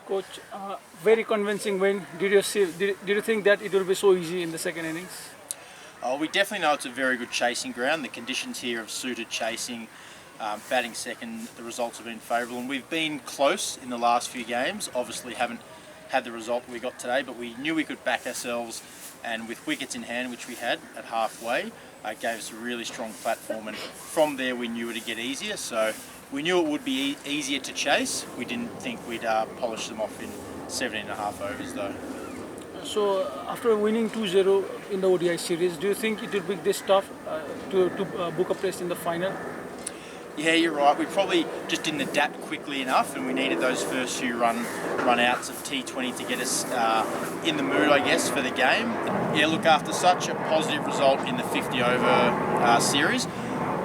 Coach, very convincing win. Did you think that it will be so easy in the second innings? Oh, we definitely know it's a very good chasing ground. The conditions here have suited chasing. Batting second, the results have been favourable, and we've been close in the last few games. Obviously haven't had the result we got today, but we knew we could back ourselves, and with wickets in hand, which we had at halfway, gave us a really strong platform, and from there we knew it would get easier. So we knew it would be easier to chase. We didn't think we'd polish them off in 17.5 overs though. So after winning 2-0 in the ODI series, do you think it will be this tough to book a place in the final? Yeah, you're right. We probably just didn't adapt quickly enough, and we needed those first few run outs of T20 to get us in the mood, I guess, for the game. Yeah, look, after such a positive result in the 50-over series,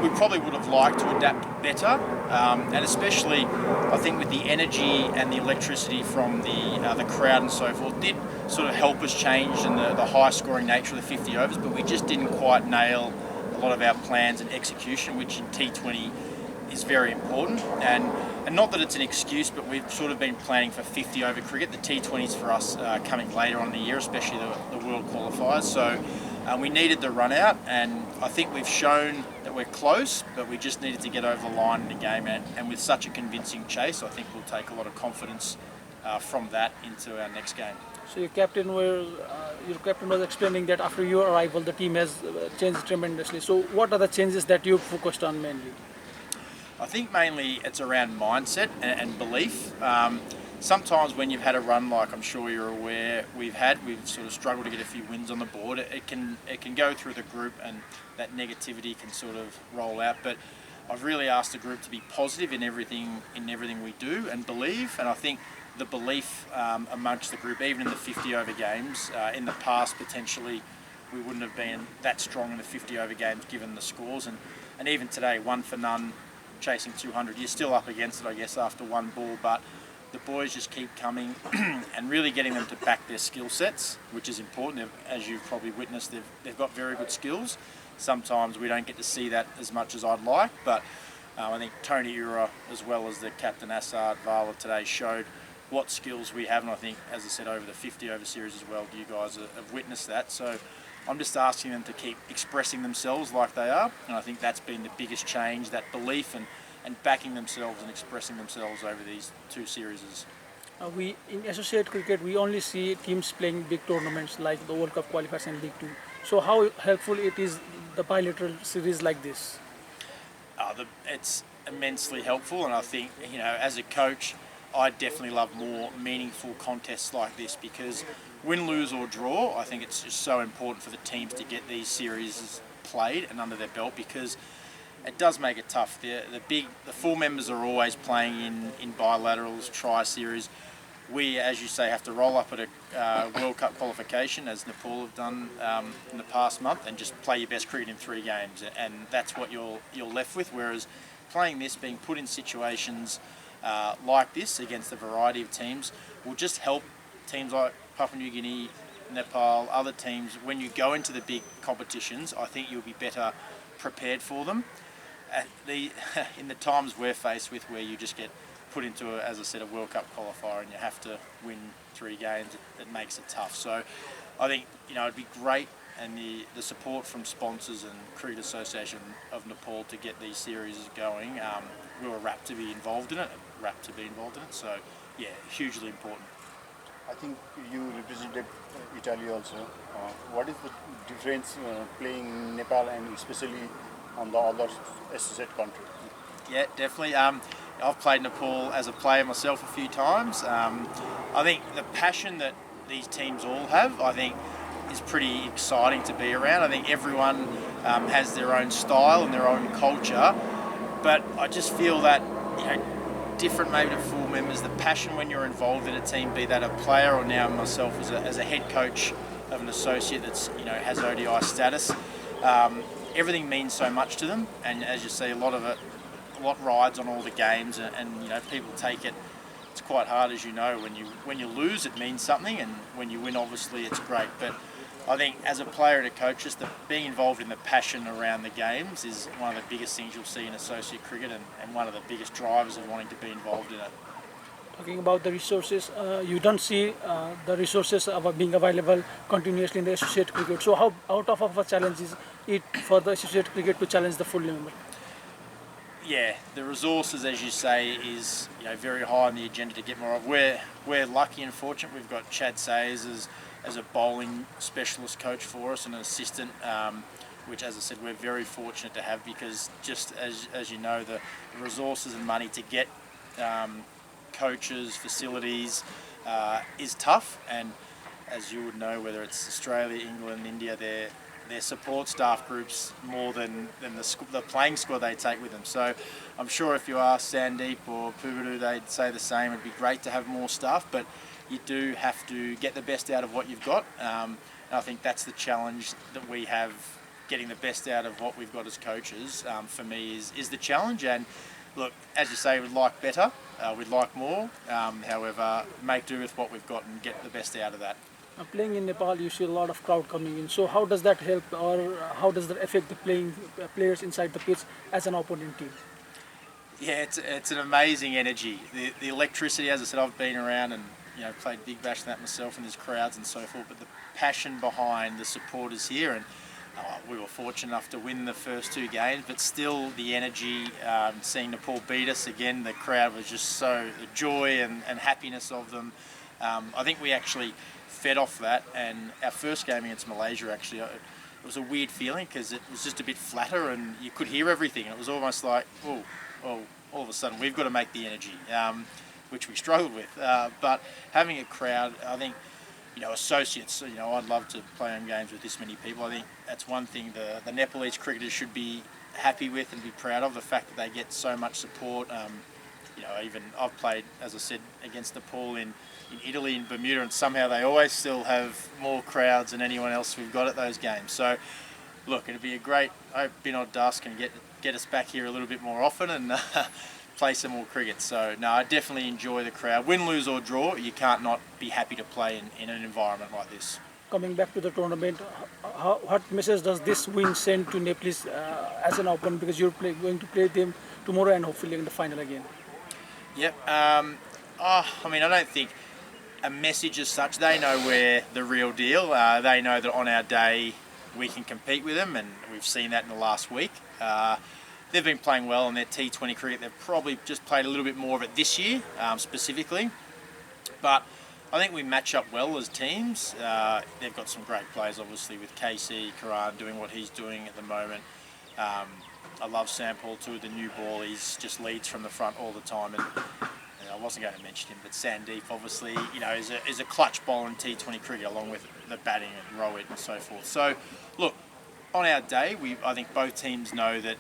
we probably would have liked to adapt better, and especially, I think, with the energy and the electricity from the crowd and so forth, did sort of help us change in the high-scoring nature of the 50 overs, but we just didn't quite nail a lot of our plans and execution, which in T20 is very important, and not that it's an excuse, but we've sort of been planning for 50 over cricket. The T20s for us coming later on in the year, especially the World Qualifiers, so we needed the run out, and I think we've shown that we're close, but we just needed to get over the line in the game, and with such a convincing chase, I think we'll take a lot of confidence from that into our next game. So your captain was explaining that after your arrival, the team has changed tremendously. So what are the changes that you focused on mainly? I think mainly it's around mindset and belief. Sometimes when you've had a run like I'm sure you're aware we've sort of struggled to get a few wins on the board. It can go through the group, and that negativity can sort of roll out. But I've really asked the group to be positive in everything we do and believe. And I think the belief amongst the group, even in the 50 over games, in the past potentially we wouldn't have been that strong in the 50 over games given the scores, and even today 1 for none. Chasing 200, you're still up against it, I guess, after one ball, but the boys just keep coming and really getting them to back their skill sets, which is important. As you've probably witnessed, they've got very good skills. Sometimes we don't get to see that as much as I'd like, but I think Tony Ura, as well as the captain Assad Vala today, showed what skills we have, and I think, as I said, over the 50 over series as well, you guys have witnessed that. So I'm just asking them to keep expressing themselves like they are, and I think that's been the biggest change, that belief and backing themselves and expressing themselves over these two series. We in associate cricket, we only see teams playing big tournaments like the World Cup qualifiers and League Two. So how helpful it is the bilateral series like this? It's immensely helpful, and I think, as a coach, I definitely love more meaningful contests like this, because win, lose or draw, I think it's just so important for the teams to get these series played and under their belt, because it does make it tough. The full members are always playing in bilaterals, tri-series. We, as you say, have to roll up at a World Cup qualification, as Nepal have done in the past month, and just play your best cricket in 3 games, and that's what you're left with. Whereas playing this, being put in situations like this against a variety of teams, will just help teams like Papua New Guinea, Nepal, other teams. When you go into the big competitions, I think you'll be better prepared for them. In the times we're faced with, where you just get put into, as I said, a World Cup qualifier and you have to win 3 games, it makes it tough. So I think, it'd be great, and the support from sponsors and Cricket Association of Nepal to get these series going. We were rapt to be involved in it, so yeah, hugely important. I think you represented Italy also. What is the difference playing in Nepal and especially on the other associate country? Yeah, definitely. I've played Nepal as a player myself a few times. I think the passion that these teams all have, I think, is pretty exciting to be around. I think everyone has their own style and their own culture, but I just feel that, different maybe to full members, the passion when you're involved in a team, be that a player or now myself as a head coach of an associate that's has ODI status, everything means so much to them, and as you see, a lot rides on all the games, and people take it. It's quite hard, as you know. When you lose, it means something, and when you win, obviously, it's great. But I think as a player and a coach, just being involved in the passion around the games is one of the biggest things you'll see in associate cricket, and one of the biggest drivers of wanting to be involved in it. Talking about the resources, you don't see the resources being available continuously in the associate cricket. So how out of a challenge is it for the associate cricket to challenge the full member? Yeah, the resources, as you say, is very high on the agenda to get more of. We're lucky and fortunate. We've got Chad Sayers as a bowling specialist coach for us and an assistant, which, as I said, we're very fortunate to have, because just as you know, the resources and money to get coaches, facilities is tough. And as you would know, whether it's Australia, England, India, their support staff groups more than the playing squad they take with them. So I'm sure if you ask Sandeep or Pubadu, they'd say the same. It'd be great to have more staff, but you do have to get the best out of what you've got. And I think that's the challenge that we have, getting the best out of what we've got as coaches. For me is the challenge. And look, as you say, we'd like better, we'd like more. However, make do with what we've got and get the best out of that. Playing in Nepal, you see a lot of crowd coming in. So how does that help, or how does that affect the players inside the pitch as an opponent team? Yeah, it's an amazing energy. The electricity, as I said, I've been around and played Big Bash and that myself, and there's crowds and so forth. But the passion behind the supporters here, and we were fortunate enough to win the first two games, but still the energy, seeing Nepal beat us again, the crowd was just so, the joy and happiness of them. I think we actually fed off that, and our first game against Malaysia, actually, it was a weird feeling because it was just a bit flatter and you could hear everything. It was almost like, all of a sudden we've got to make the energy, which we struggled with. But having a crowd, I think, associates, I'd love to play home games with this many people. I think that's one thing the Nepalese cricketers should be happy with and be proud of, the fact that they get so much support. Even I've played, as I said, against Nepal in Italy and Bermuda, and somehow they always still have more crowds than anyone else we've got at those games. So, look, it'd be a great. I hope Binod Das can get us back here a little bit more often and play some more cricket. So, no, I definitely enjoy the crowd. Win, lose or draw, you can't not be happy to play in an environment like this. Coming back to the tournament, what message does this win send to Nepalese as an opponent, because you're going to play them tomorrow and hopefully in the final again? Yep. I don't think a message as such. They know we're the real deal. They know that on our day we can compete with them, and we've seen that in the last week. They've been playing well in their T20 cricket. They've probably just played a little bit more of it this year, specifically. But I think we match up well as teams. They've got some great players, obviously, with KC, Karan doing what he's doing at the moment. I love Sam Paul too, the new ball. He's just leads from the front all the time. And I wasn't going to mention him, but Sandeep, obviously, is a clutch bowler in T20 cricket, along with the batting and Rohit and so forth. So, look, on our day, I think both teams know that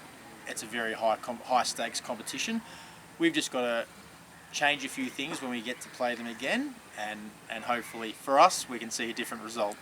it's a very high stakes competition. We've just got to change a few things when we get to play them again, and hopefully for us we can see a different result.